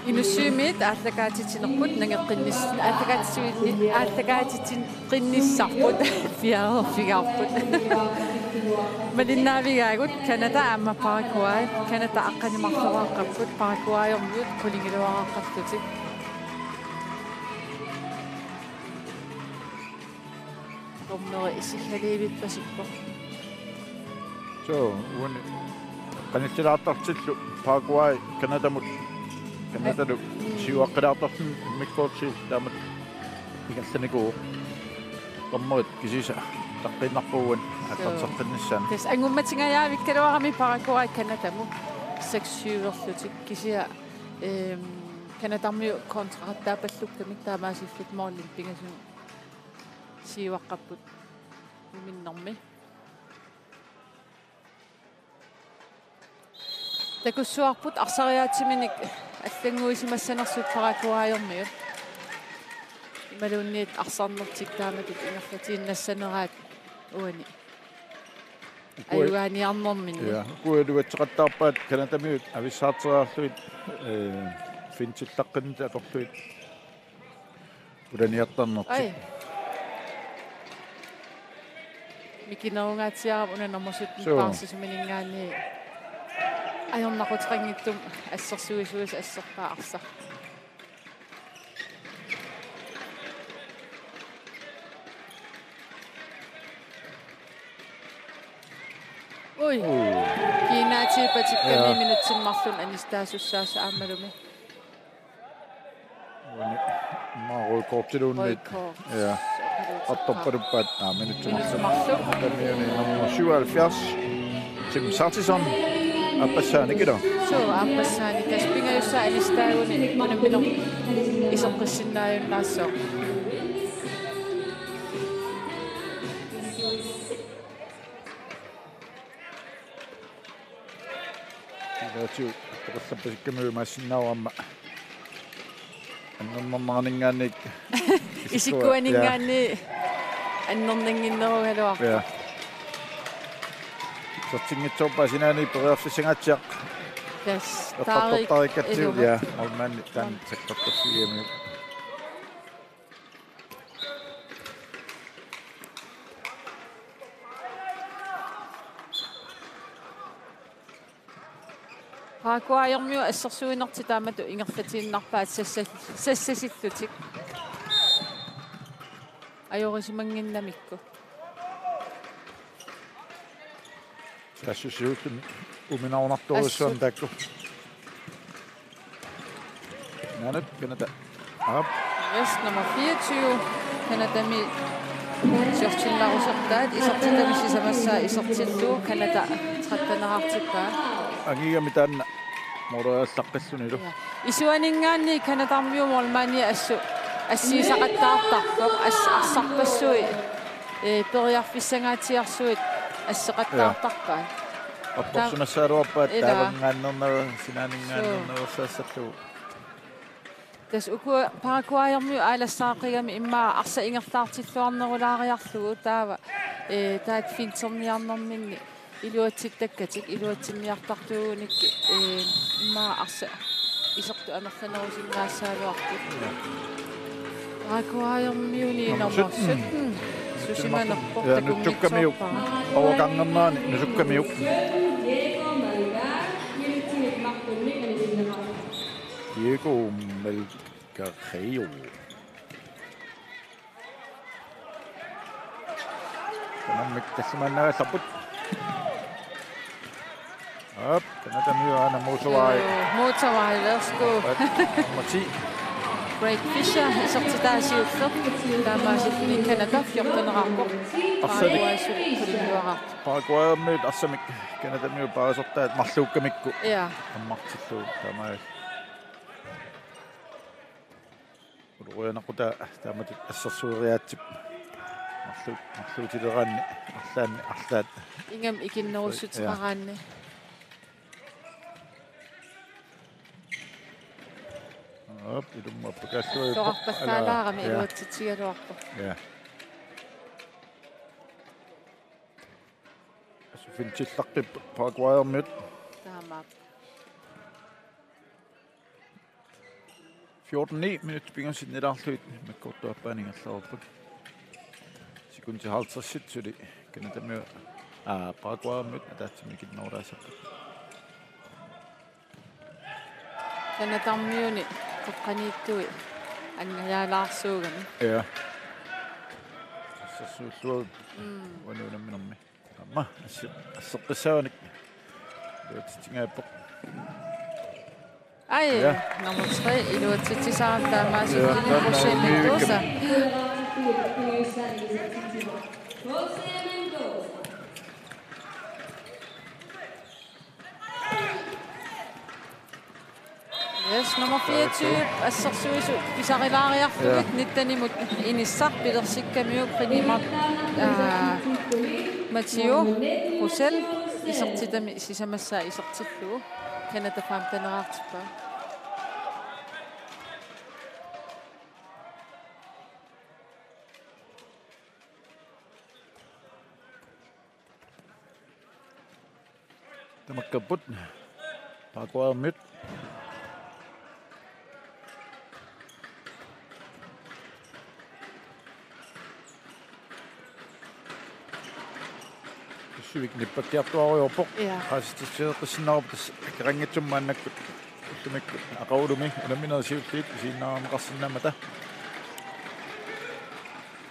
Inussuumit aallakaatitinerput nangeqqinnis aallakaatitin qinnissarput fiaerfigaarput malinnaavigaagut Kanada amma Paraguay Kanada aqqanimarleraaqapput Paraguayermiut qulingiluaraqqallutik kommeri isillaliivit pasippo so uni qanitsilaartartillu Paraguay Kanadamut Kanadalu siuaqqalaartarlun mikkoorsil taamat igallaniguu qammuat kisisa taqqinarpuuan aqartarqinnissaan tes angummatingajaavik kaluarami Paraguay Kanadamu 6-7 kisia Kanadarmiu kontraqattaapallukkamik taamaasilluk moorlin pingasun siuaqqapput minnermi takussuarput arsariaatiminik аллангуисимассанерсут Paraguayermiut ималуунниит арсарнертик тааматут ингерлатииннассанераат уани аюганиарнэрминни я куалуатсеқаттаарпаат Канадамиут ависсаартераарлуит финтиллаққиннит аторлуит уданиартарнерти микинерунгаатиарам унанермусут паарсисуминингаани ajornaqutranngittum assersuisuus asserpaarsa oi kiinaatiipatikka minutsimmarlun anistaasussaasa aammalumi maaruikortiluunnit ja attorpaluppaat minutsimmarlun tammiuni nummer 77 Tim Sartison Appassaanikido. So appassaani taspingajussa anistaauni unamminor isorqissinnaajunnaassa. Kiitos. Toqallapasikkamu maassinnaawamma. Annernerningaannik isikkuaningaanni annerninginnerugaluarpa. Ja. Sortingitsorpa sinaani periarfisangatsiaq. Yes. Tarikkatsiu ja olmaanni tan sektortorsigiami. Paraguayermiu assersuinerti taamatu ingerlatiinnarpaat sassasitlutik. Ajorisimanginnamikku. Tassusiutun uminaunartoruissuan taakku. Nanut Kanada. Yes, nummer 24. Kanadami siortillarusertaat isortillamisisamassa isortillu Kanada 13-artikkaa. Angigami taanna moraallaqqiссunilu. Isuaningaanni Kanadarmiu mormaani assiisaqattaartarpoq assarpassui periarfissangaatiarsuit ассеқаттаартарпаа аппорсунасааруарпаат таавангааннернера синаанинггааннернерсаассаллугу тас уку Paraguayermiu аалассаақигами иммаа арса ингерлаартиллуарнерулаариарлугу таава таат финтерниарнэрминни илуатситтаккатик илуатсинниартартууникки иммаа арса исерту амерланерусиннаассаалуарту Paraguayermiuni номер 17 ja nutsukkamiu overgangernaani nusukkamiu Diego Melgarejo Tamamik tasmannaga saput op Kanadamiu ana motorvej let's go Mati Greg Fisher isortitaasiuffert taamaasilluni Kanada 14-raarpoq Paraguayermiut arsamik Kanadamiu paasortaat marluukkamikku ja ammartillu tamaa uruyanaqquta taamat assersuuriaatip marluutileranni arlaat ingam ikinnerussuteraanni op idumma pakassuи toqarpallaalaarami iluatsitigaluarpo ja asufintillaqpip Paraguayermiut taamaap 14-9 minutter pingasin nilarluit makkortuappaanigalleruppak sekundi 50 suli kanatamiu Paraguaymut ataatsimikitnoraasarput Kanatarmiuni qoqqaniittui annajaalaarsuugami. Ja. Sassuulluag wanuunamminermi. Amma asseqqissaanik. Luatitingaappoq. Ai, nummer 3 iluatsitsisaan taamaasittuni Jose Yes, nummer 24 assersuisu pisarilaariartugit nittanimut inissar pilersikkamiu qinimat Matteo Rosel isertitami sisamassa isertillugu Canada Farm taneraartippa Tamakkaput Paraguaymut Suvik nippakkiartuariorpoq qaasitisseeqissinnarupas akirangitsummaannakkut ullumikkut aqaulumi unaminersiulliit isiinnaarmeqarsinnamata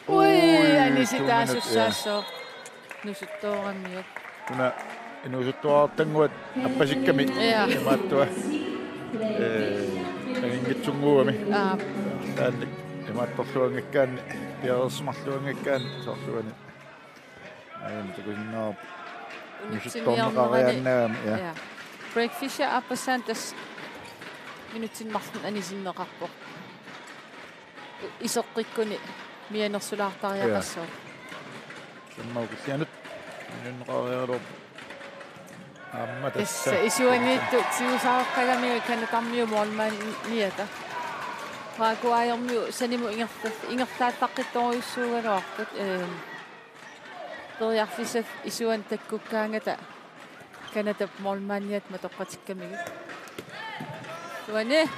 Ui anisitaasussaassoor nusuttooramiut kuna inusuttuartanguat appasikkami imaattua angingitsunguami taannik imaattorluangakkaanni piarersmarluangakkaanni soorluani tukusinnaar nusuttorneqariannaami ja Greg Fisher appasantas minutsinmarlun anisinneqarpoq iseqqikkuni mianersulaartariaqassoo sammaukillianut minunneqarialuor amma tassa isuaniittu siusaaqqagamiu kanatarmiu moolmaani niata Paraguayrmiu sanimu ingertaattaqqittoriussuugaluarput toriarfisat isuan takkukkaangata Canada moolmaaniat matoqqatikkamigu suani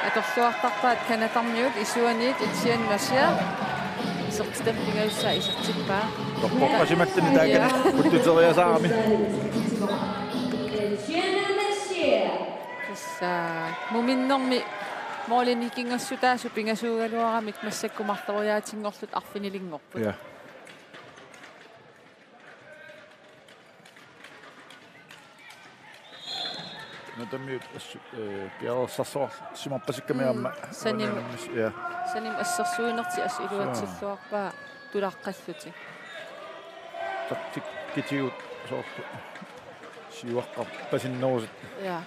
atorluartarpaat kanatarmiut isuaniit itsiannasia isertitappingaussa isertippaa torpoqqasimattani taakani kuttuteriasaarami tassa muminnermi moolinikingassutaasu pingasuugaluaramik massakkumartoriaatingorlut arfinilingorput ja Natamiut piarersarsoor simarpasikkamiamma sanim ja sanim assersuinerti as iluatsilluarpaa tulaqqalluti taktik kitiut soorlu siuaqqarpasinnerusut ja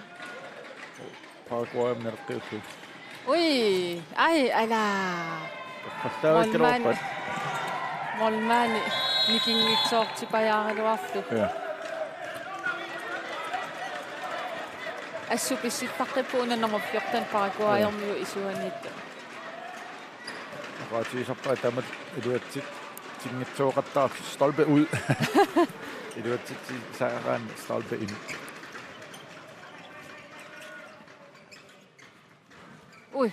Paraguaymnerqiullu ui ai ala qallaakkilerpat molmaani nikingitsoortipajaariluarlu ja assupissittarqippuuna nummer 14 Paraguayrmiu isuaniittu qaatiisarpa tamat iluatsit tingitsuoqattaar stolpe ud iluatsit saaraan stolpe in ui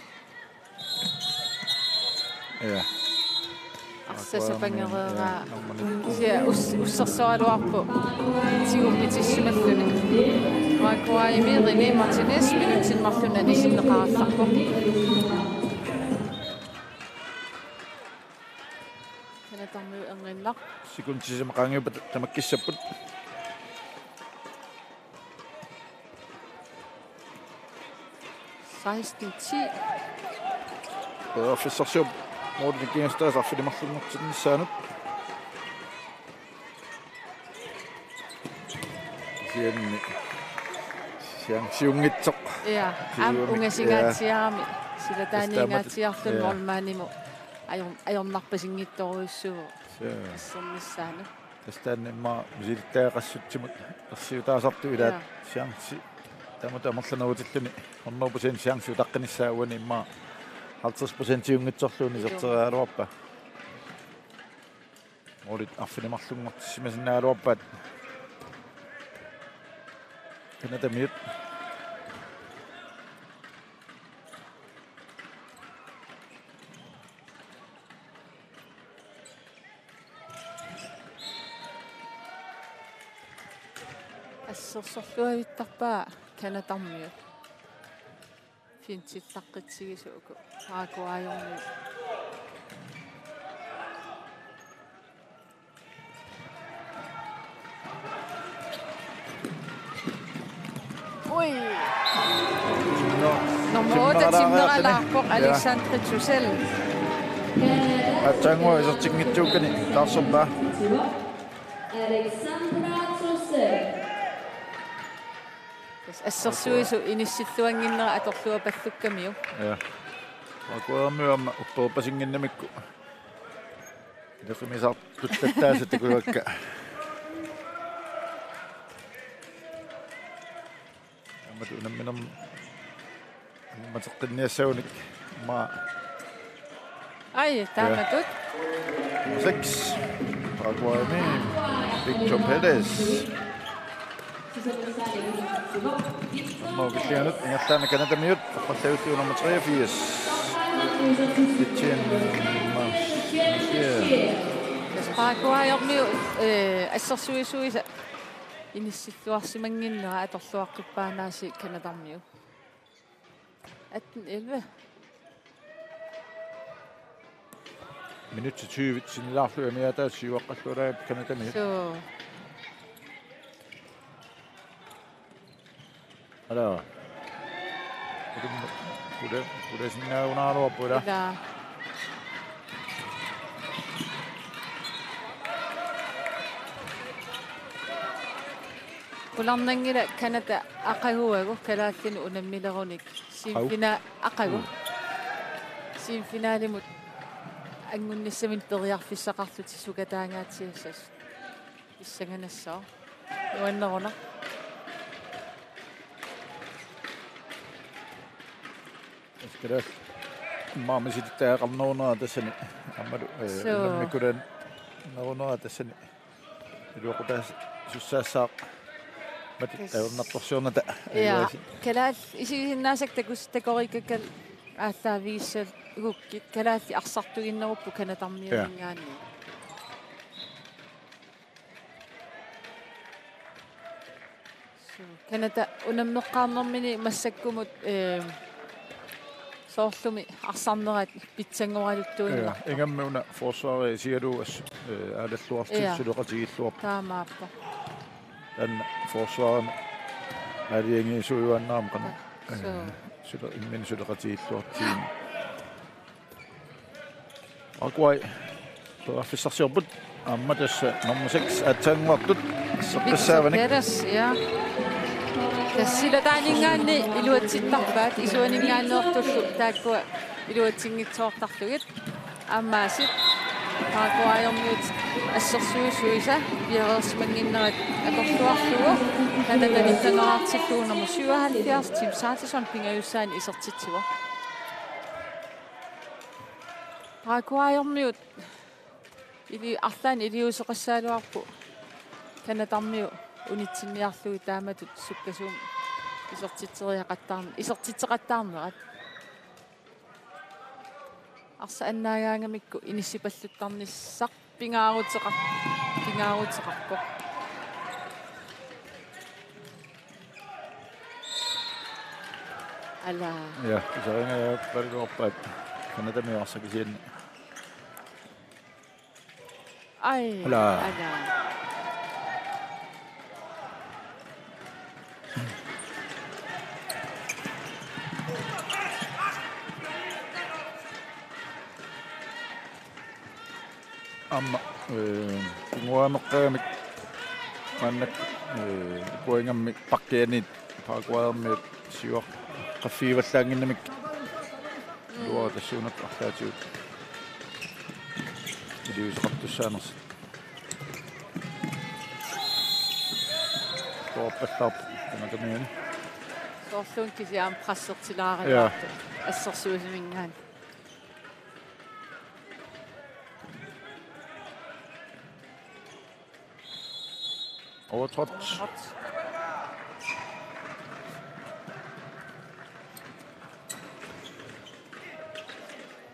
ja arsasapangereeraa sia ussersoaluarpu tigummitissimallunik Paraguaymi René Martinez minutsinmarluna nisinneqarallarpo kanatarmiu anginnaq sikuntisimaqangiupat tamakkissapput Officersiup moodlikiinstaas arfilimarlunnertinnissaanut sianni siungitsoq ja am ungasingaatiarami sila taaniingaatiarlun molmaanimu ajornarpasingittoriussuu assernissaanu tastaanni imma misilittaaqassutsimut ersiutaasartu ilaat siangsi tamuta amerlanerutilluni 100% siangsi utaqqinissaaguani imma 50% siungitsorluuni serteriaaluarpa olit arfilimarlunngortissimasinaaluarpaat kanatamiut ассерсорлуавиттарпаа канатармиут финтиллаққитсигисууку аакуаажорни ой номоота тимнералаарпоқ Александр Тусел атсангуа исертингитсууккани таарсорпаа ассерсуису иниссиллуангиннера аторлуа паллуккамиу я акуаамиуамма уппеерпасингиннамикку илэрмисаар туттаттаасат такулакка аммату намминам матеққинниассауник ма ай тааматут 6 акуаами Victor Perez Mogianut ingatana Canada miut qallautu nummer 83 Etienne Paraguayermiu ассерсуисуиса иниссиллуарсимангиннера аторлуаққиппаанаси канадармиу 18-11 minut til 20 sinilаарlua miata siuaqqalluraa Canada miut so ala Kuda sinnaunaaruwa pula ila Kularnangila Canada aqaguagu kalaallinu unammilerunik siinfina aqagu siinfinaalimut аннунниссамин периарфиссақарлути сукатаангаатсиассас иссангanassаа юаннеруна скэрэл маамиситтаақарнуунера тассани аммалу наммикулан нерунера тассани илуоқутаас суссаассаақ мати тауннарторсуурната я калаал исигиннаасак такус такорикаккал ааллаавииссал угуккит калаалли арсартугиннеруппу канатармиуингаани каната унаммеққарнэрмини массаккумут соорлуми арсарнерат питсангоралуттуиннар ингаммауна форсвари сигалуас аалаллуартит сулеқатигиллуарпа таамааппа ан форсварами алианги суйуаннаам қана суле иммен сулеқатигиллуартиин аквай тоаффиссарсиорпут амма тасса номер 6 атсангуартут сеққиссааваник я тассилатаанингаанни илуатситтарпаат исуанингаанеэртуллу тааккуа илуатсингитсоортарлугит аммаасит Paraguayermiut ассерсуисуиса биареерсимангиннерат аторлуарлугу нататалиттанераартиллуунэрму 77 Тим Саатисон пингаюссаани исертитсуа Paraguayermiut или арлаани илиусеқассаалуарпу канатармиу унитсинниарлуги тааматут суккасуум исертитсеқаттаарнерат арса аннаагаагамикку иниссипаллуттарниссақ пингаарутеқарпо ала я заринга я паргооппат канатамиарсакисиин ай ала amma nguameqqaamik mannak kuingammi pakkianit Paraguayermiut siuar qaffiivallaanginnamik luo tassuunat arlaatiut iliuseqartussaaners toorpallarp kanatamiani soorluun kisiaam qassertilaarillartu ассерсуисимингаан overtrådt.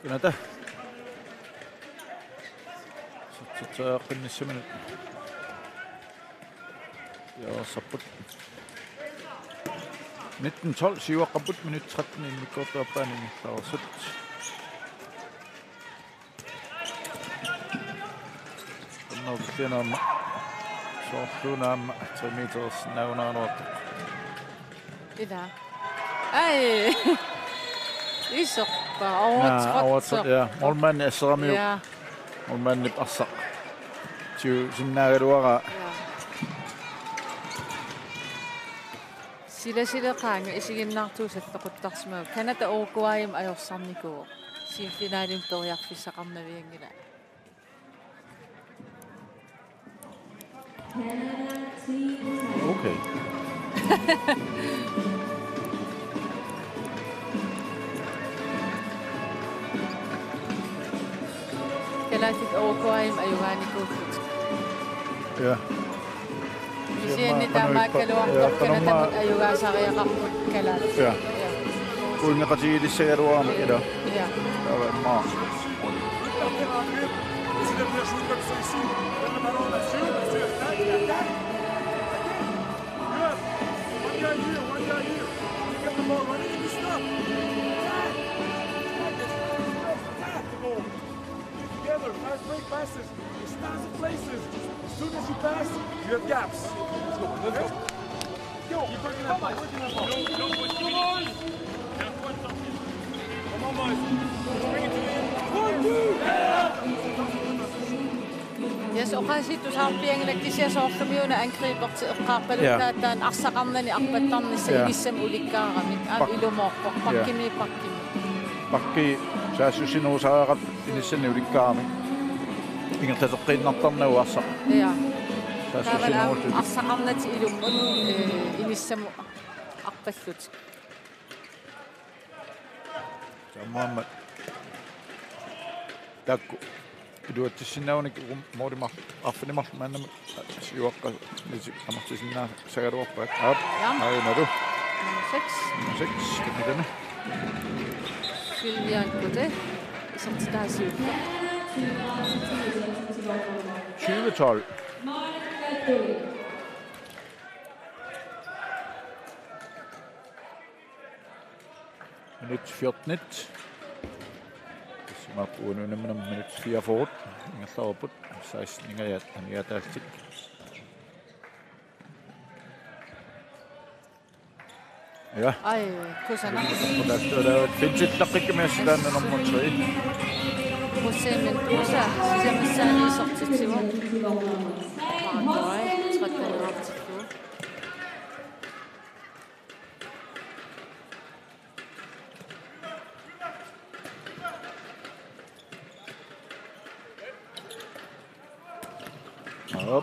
Canada. Så qinnissamani Ja, sapput. 19-12 siuaqqaput minut 13 imikkortuappaani tarsut. Noltianaamma soorluunaamma 3 meters naunaanoortu. Ida. Ai. Isorpa overtrådt. Ja, molmanni assaramiu. Ja. Molmanni assaq. Tiu sinnaagaluara. Sila qaanga isiginnaartuusattoquttarsimagu Kanada Uruguayim ajorsannikuu. Finaalim toriarfissaqarnaviangila. Okay. Kalaatit Uruguayim ajugaanikuuffut. Ja. Isianni taamaakkaluartoq Kanada ajugaasariaqarput kalaat. Ja. Kuinka qatiilissagaluarma ila. Ja. Tava maa. Fast break passes. There's tons of places. As soon as you pass, you have gaps. Let's go. Let's go. Go. Keep working that ball. Working that ball. Go, boys. Come on, boys. Bring it to me. 1, 2. Yes, oqaasittusarpiangilakkisia soorlumiuna angriiperti eqqaarpaluttaattaan arsaqarnani arpattarnissa inissam ulikkaaramik ilumoorpoq pakkimi. Pakki saassusinuusaaqat inissani ulikkaarami. Ingertateqqinnartarnagu arsaq. Ja. Saassusinuutu. Arsaqarnati ilummut inissamu arpallut. Sammaammat. Takku. Iduatissinaunik morimar affinimal maannam siuaqqa nisi amartisinna sagaruarpaat. Ainaru. 6. Kimidana. Sylvian Coudet. Sortitaasiutta. 20-12. Minut 14. Maappuununammanam minut 4 ingallaruput 16 ingayat aniataastik. Ja. Ai, kusana. Kodastua finsillaqqikkimaassaanna normutri. Musemen tusa sisamassaani sortitsimu. Parantoai, trattanarartikku.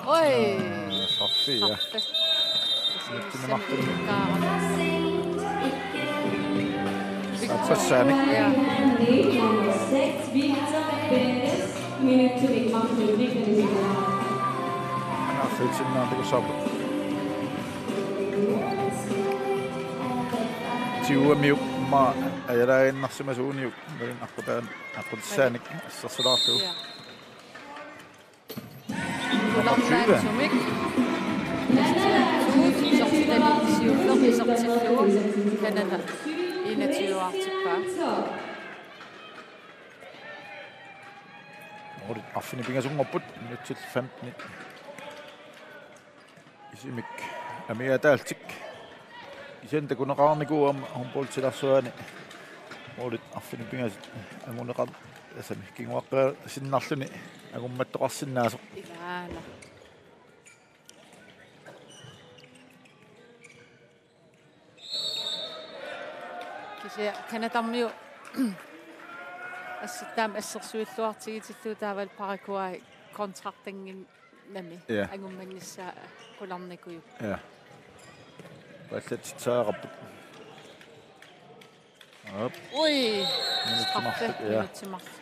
Oi! Saffi, ja. Nyt sinne mahtuu. Sappassääni. Ja. Naffiit sinne on saaput. Tiuamiuk maa ajalainnarsimasuuniuk. Merin akkutasäänik assarsulaatuu. Ja. Kularnaantumik. Sortitaliisiufferi Kanada. 21 artikkaa. Olet affini pingasungorput minut 15. Isimik amiataaltik. Isenta kunaqaarniku on poltsilarsuani. Olet affini pingas amuneqar asami kinguaqqaa sinnarluni agummattoqarsinnaasoq. Ilaala. Kisia Kanadarmiu assittaam assersuilluartigitilluu taaval Paraguay kontraktangin nami angummannissa qularnikuju. Ja. Vallatsaaqarput. Op. Ui. Minuttimartak, ja. Minuttimartak.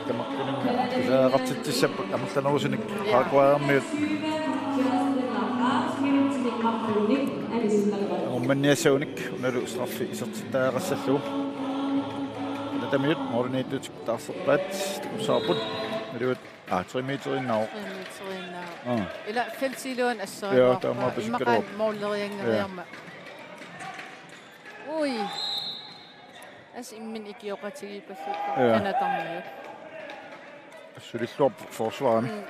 Tamakkunimma kisaaqartitsissappak amallanausunik Paraguayarmiut. Ummanniassaunik unalu straffi isertitaaqassalluu. Natamiut moriniittutik taarserpaat saaput naluut 3 meter indover. Eller feltsiloen så Ja, der må vi skrive op. måleringer Ui. Altså men ikke jo ret til på så. Ja. Kan der med. Så det slår på forsvaren.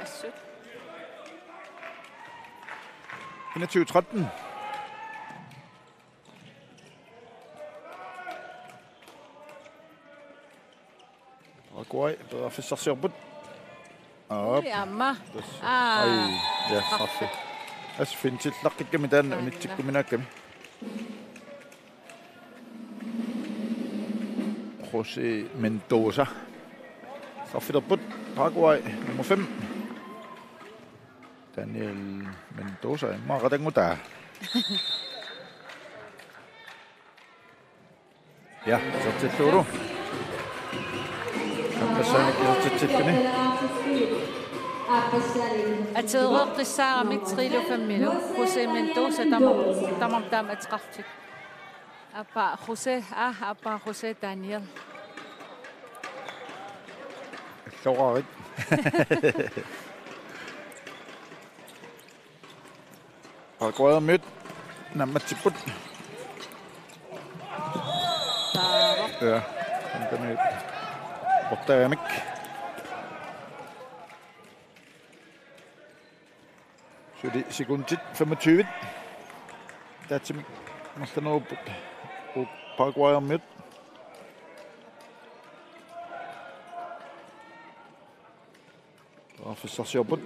21-13. Paraguay, bedre for sig selv. Op. Amma. Ej, ja, straffe. Altså, findes et lagt ikke med den, og ikke med den. José Mendoza. Straffe der på Paraguay, nummer 5. Daniel Mendoza, meget ret der. Ja, så til Toro. أتذكر الساعة متريلو فميلو خوسي مندوسا تمام أترفتك أبا خوسي دانيال Sjovt. Og går jeg midt. Namatiput. Ja, den er borte af mig. Så det er sekund 25. Der er til måske noget på Paraguay om midt. Og for så ser på.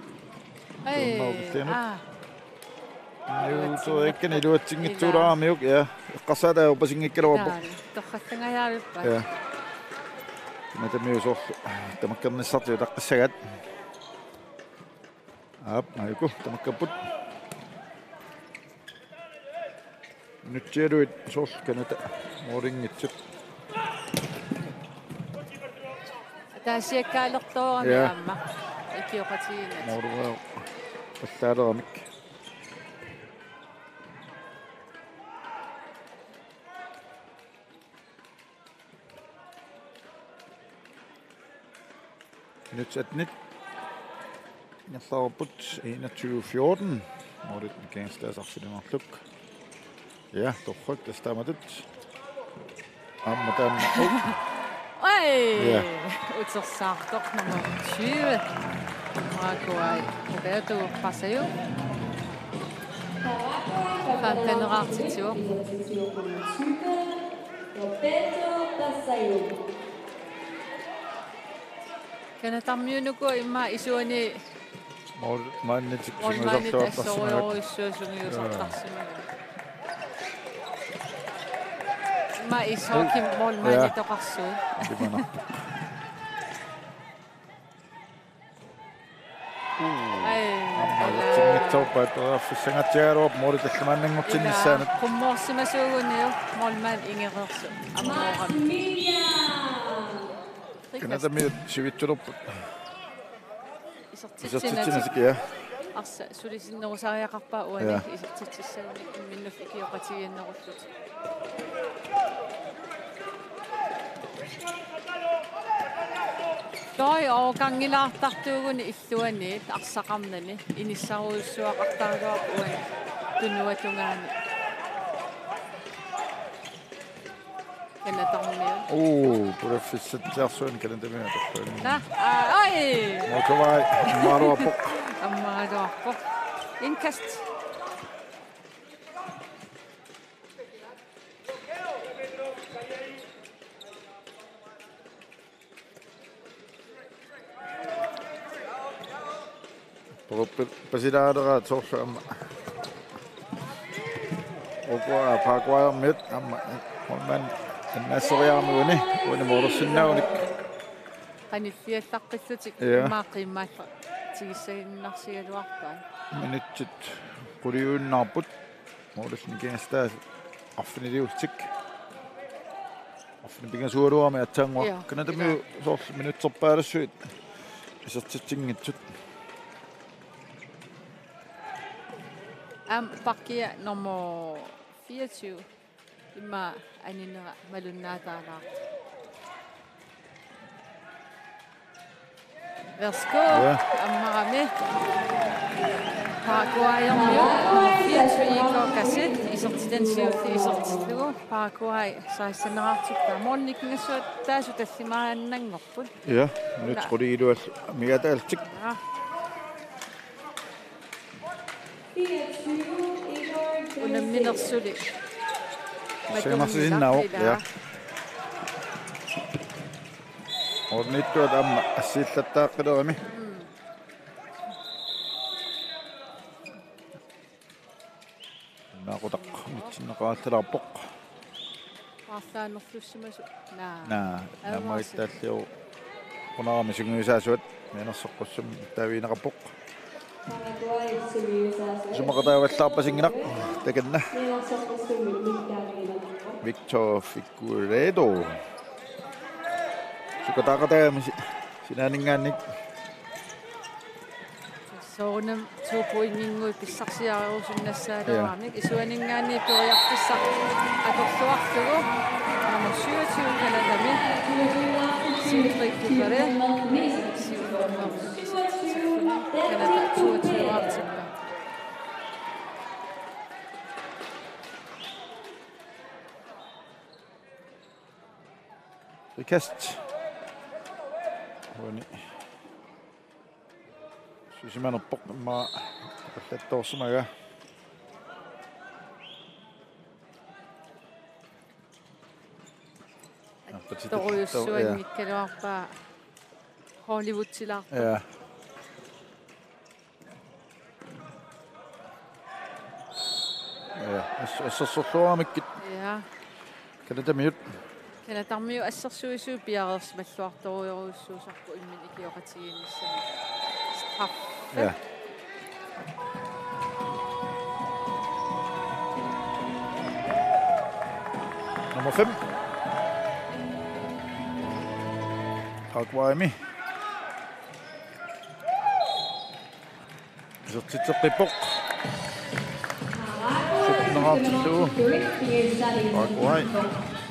Ayo, so ikke ni dua tinggi tu dah miuk ya. Kasar dah apa singgih kira apa? Tokat tengah hari apa? Ya. Kita miuk so, kita makan ni satu dah kesehat. Ayo ko, kita makan put. Nyt tiedät, so kena tak moring itu. Dah siap kalau tu ni amma. Iki okati. Moring, pasal dah mik. Nyt et nyt. Jeg står på 21-14. Og det er ganske der så det nok luk. Ja, det rykker stemmer det. Amma den. Oj! Ja. Och så sagt dock nummer 20. Paraguay. Roberto Passeio. Fanten Ratitio. Roberto Passeio. Kena tamu nu ko ima isuani. Man ni tak so isu Ma iso kim mol man ito kaso. Di mana? Tingit coba tu, sangat cerah. Mori tu seman yang macam ni sana. Kumos masuk ni, mol man ingin kaso. Amoran. Kena tu miut siwit curup. Isat Isot sikit ya. Assa sulisin no saya kappa uani isot sikit minnu fikir katiyen no rutut. Toi årgangilla tartuugun illuani arsaqarnani inissaruussuaqartaaruaq uani tunuatungaani Oh, professor kan inte med det. Oj! Motorvej, Maropo. Maropo. Inkast. Presidenter tog som og Paraguay midt man en masse reamuni og en måde sinnauni kan ikke takkissutik maaqimat tigissainarsialuarpaan minutsit kuriunnarput muudusni kiinastaa affiniliustik affini pingasuaruami atsaangua kanatami soor minutserpaalassuit isartitsinngitsut pakkia nummer 24 imma aninera malunnaataalaaq Værsgo. Ja. Ammarami. Paraguay on jo. 24 kasset. Isortidansiutti isortillugu. Paraguay 16-artikta. Mornikkingassuat taasu tassimaannangorput. Ja, nyt tror det du mere der altik. Ja. Under mindersuli. Se masih sinna on. Ja. On nyt tuota amma sitten taakkedoimi. Nakutak nyt sinne kaattelaan pokka. Paassaannorlussumasu. Nää, nämä itse jo kun aamisin ysäsyöt menossa kossum täyviinä pokka. Sumaka taivas taappasinginä tekennä. Victor Figueiredo. Suka taakateemisi sinä ningänni. Soonam tuupuingingui pissarsiaruusunnassaalaamik isuaningaanni poriartissa atorluartugu nummer 27 Kanadami Siltrikupare Kanada 22 artikler. Rikast. Sysimään on pokkemaa. Tätä tuossa mä. Torjussuan mikkeluarpaa Hollywood-silarpa. Ja. Ja, assassorluamikki. Ja. Kanadami. Kanatarmiu assarsuisuu piarersmalluartorujoruissuusarpu immin ikioqatiginnissami. Straff. Ja. Nummer 5. Paraguay. Så tittar på bok. Paraguay.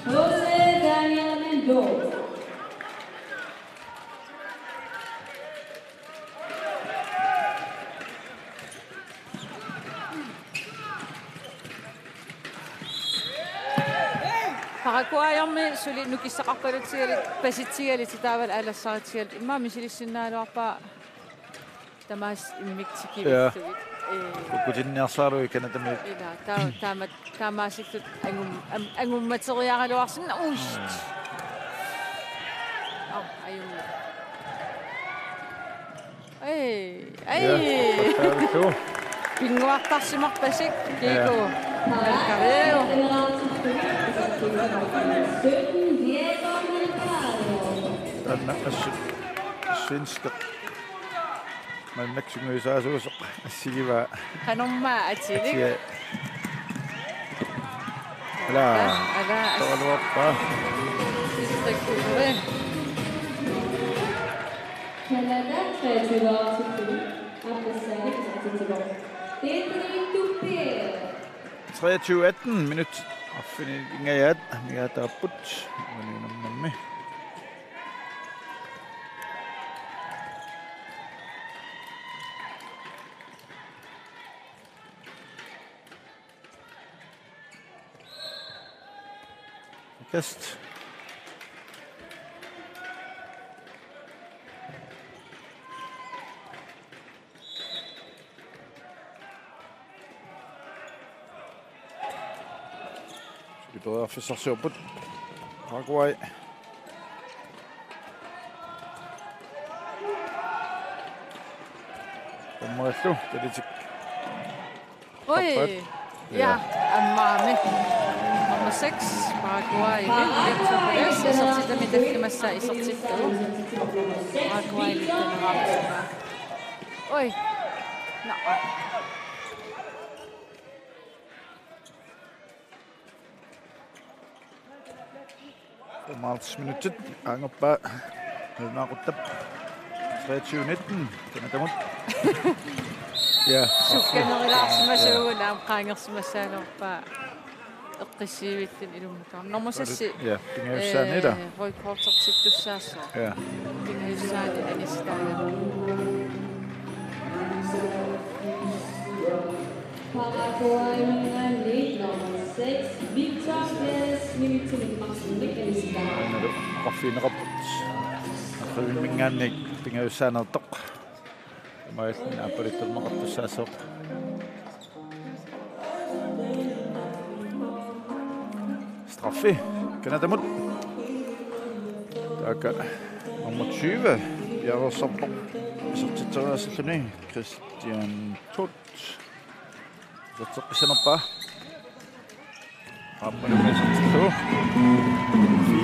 Jose Daniel Mendoza. Paraguayarmi suli nukissaqarpalutigalit pasitsigalit taaval alassaritigalit imma misilissinaaluarpaa tamaas immiktikivillugit Kutinniarsaaru Kanadami. ila taamaasittut angummaterialuarsinna uist ayum pinguartarsimarpasik kiiku Mercadeo. Tänne svenska. Mä näksyn saa suusa siivää. Hän on mä atilik. Älä. Tuolla luoppaa. Canada 23 artikler. Après 23-18 minut. Affinin ingayad. Miga taput. Maninamnami. Kast. Vi prøver at forsøge på Paraguay. Kommer efter, det er det. Oi, ja, Amami. Nummer 6, Paraguay. Så sitter vi der med sig i sortifikat. Paraguay lidt den rammer. Oi, nej. Malts minuutsit Angoppa naaquttab 23-19 kanatamun ja Sukkanerilaarsimasuunaam qaangersimassaanorpaa eqqisiivittin ilummukaan normusassi Ja, pingayussaani ila. roikortortittussaassa Ja. pingayussaani anistaaga Paraguay number 6, Victor Perez, minutter med Maxim Mikkelsen. Anna qaffiineqarput. Aqqimingaannik pingayussaanertoq. Mailna apalitulmaqartussaasoq. Straffe. Kanadamut. Taka nummer 20. Jeg var så sortiteraasalluni Christian Tot. Sortisanappa. Rammanu mesartillu.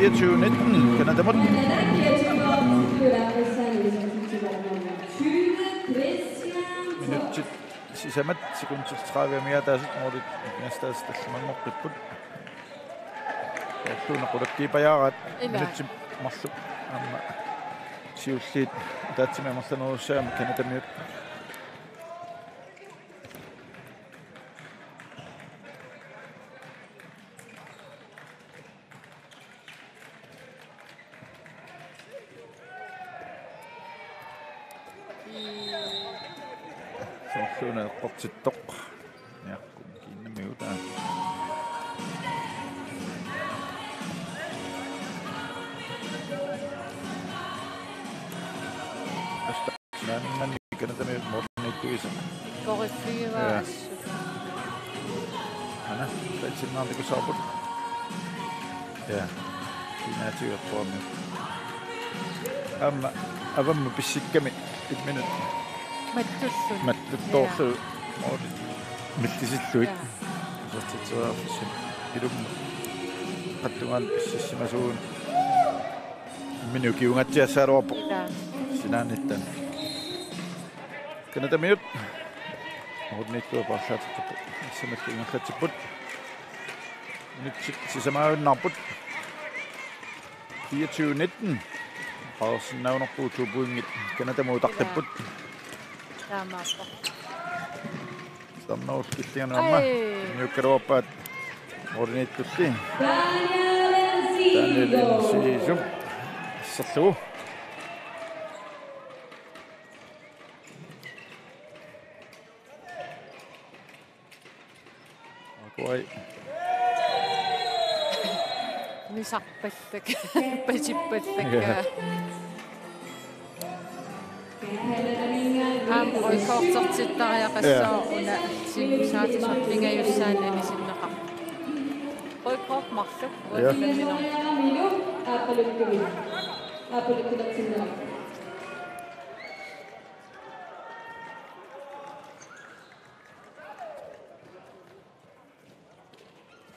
24-19. Kanadamut. Minuttit sisamat sekundtit 30 mere taasut mordet næstaas tallamangorqipput. Tuuna qulakkiipajaarat minuttim marlup amma siulliit taatsimi marlaneruussaama kanatamiut. Tuuna qortittoq yaqqum kiinnamiutaa. Nanni kanatamiut morniittuisa. koriffiivaassut Ana kalsinnaartikusaaput. Ja. Kiinaatiuertuarmi. Amma avamma pissikkami 1 minut. mattullut Mattuttoorlu moodi millissilluit. Sortiteraafissin ilumma. Qattugaan pississimasuun. Minukiungatsiassaaruarpo. ila Sinaanittan. Kanatamiut. Morniittua parlaatiqqup. Samakkiingallatsiput. Minutsit sisamaaunnarput. 24-19. Qaarsinnaunerpuutuupuingit kanatamuutartipput. taamaappa Starnaut killianuamma. Nyukkaruappaat morniittulli. Daniel Siisum. Sarlugu. Akuai. misarpallak pasippallak roikortortittariaqassoo una singusaatisu pingayussaani anisinneqar roikormarluk uatimamminor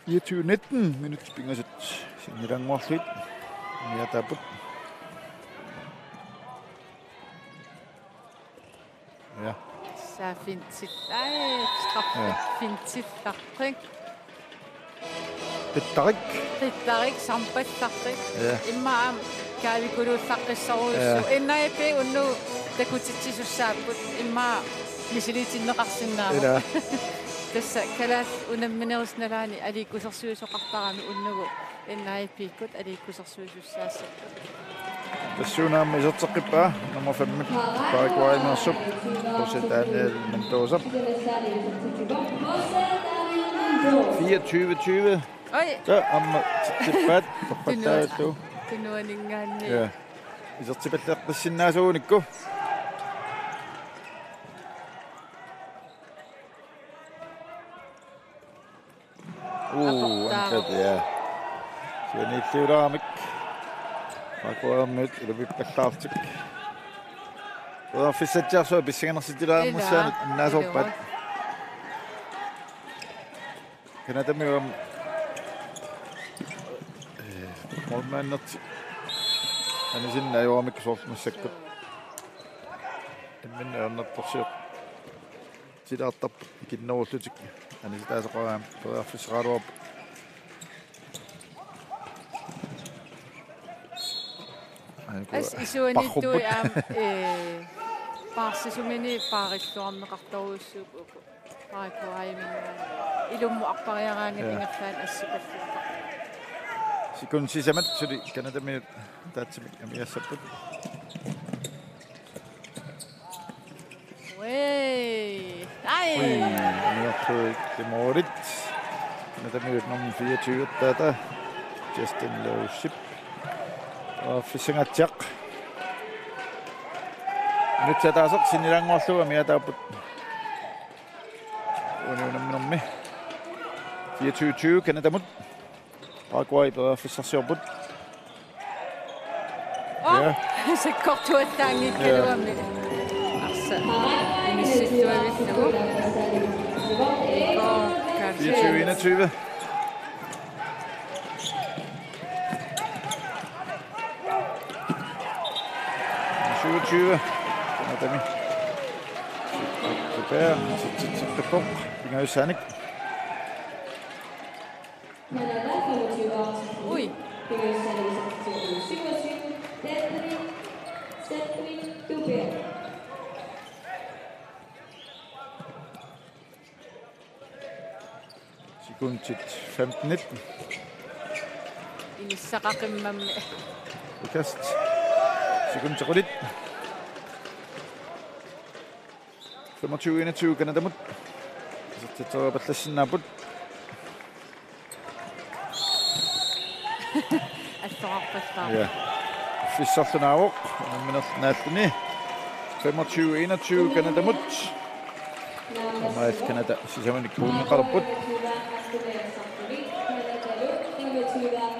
Yetu 19 minut pingasut sinirangorlit. Niataput. Ja. saa fintit straffet fintillarrik Pittarik. qittarik sampallarrik Ja. immaam kaavikuluullaqqissoruussu innaipi unnu takutittisussaaput immaa misiliitinneqarsinnaama Ila. tässä kalaat unamminerisnalaani aliikkusersuisoqartarami unnugu innaipiikkut aliikkusersuisussaassa Tassuunaamma iserteqqippaa nummer 5 Paraguay-nersup José Daniel Mendoza 24-20. oi Ja, amma tippaat toqqattaattu. tinuaningaanni Ja. Isertipalleqqissinnaasuunikku. Ankat ja. Sianiilliulaamik. Paraguay-mmit ilupippallaartik. Fissatjaarsuа писсагинерситилааммуссаанут иннаасорпат канатамиуам молмааннерти анисиннааюамик соортмассаккут имминнаернерторсиоқ силаартарп киннеруллутик аниситаасоқараам периарфиссеқалуарп ас исуаниттуи аам парсисумини паариллуарнеқарторуussууп Paraguay-миннаа ilummu arpariaraangat ingerlaan assipalluqa sikun sisamat suli kanadami taatsimik amiassaput Wey. Ai. Amiartu Timorit kanadami nummer 24 tata Justin Lowship og fissingatsiaq nyt sataasaq sinilangorluga miataaput ununamminummi 24-20 kanadamut Paraguay bedre fissarsiorput Ja. Se kortuattaangit kaluammi. Arsa. Inissittuavittugu. 24-21 27 kanadami Super, Tipok, Inga Sanik. Ui. Sekundtid 15-19. Inissaqaqimmammi. Kast. Sekundtid rullit. 25-21 Kanadamut. Så tager på pladsen nabut. Ja. Fissartu naavok. Minut 25-21 Kanadamut. Omais Kanada sisamani kuunni qarput.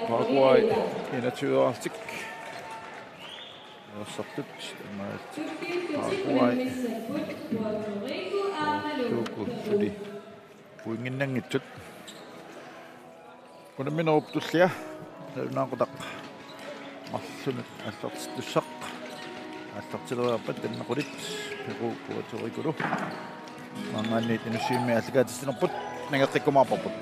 Paraguay 21 artik. Yossartut Paraguay. Tuku suli. Puinginnangitsut. Kunammin optuslia. Naaqutaq. Marsunut аллартуссақ. Аллартилуарпат таннақулит. Перу куаторикулу. Мангаанниит инуссиимми аллагаатиссинерпут нагаққиккумаарпарпут.